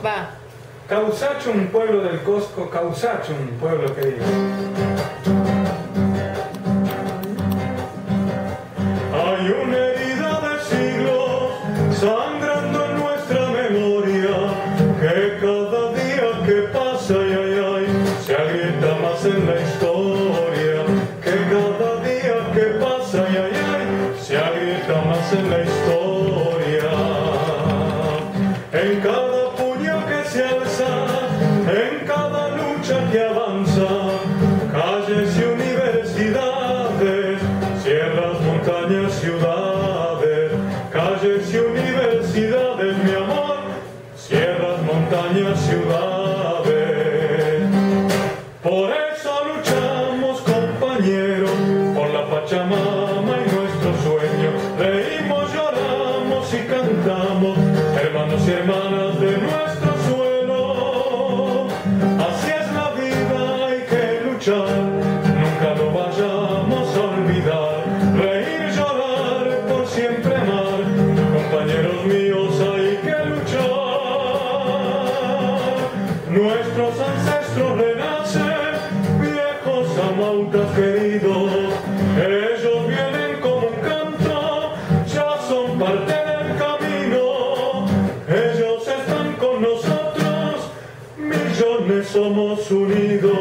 Va. Causachum, pueblo del Cosco, Causachum, pueblo querido. Hay una herida de siglos sangrando en nuestra memoria, que cada día que pasa, ay, ay, ay, se agrieta más en la historia, que cada día que pasa, ay, ay, ay, se agrieta más en la historia. En cada puño que se alza, en cada lucha que avanza, calles y universidades, sierras, montañas, ciudades, calles y universidades, mi amor, sierras, montañas, ciudades. Por eso luchamos, compañeros, por la Pachamama y nuestro sueño. Reímos, lloramos y cantamos, hermanos y hermanas de nuestro suelo. Así es la vida, hay que luchar, nunca lo vayamos a olvidar. Reír, llorar, por siempre amar, compañeros míos, hay que luchar. Nuestros ancestros renacen, viejos amautas queridos, ellos vienen como un canto, ya son parte del camino, ellos están con nosotros, millones somos unidos.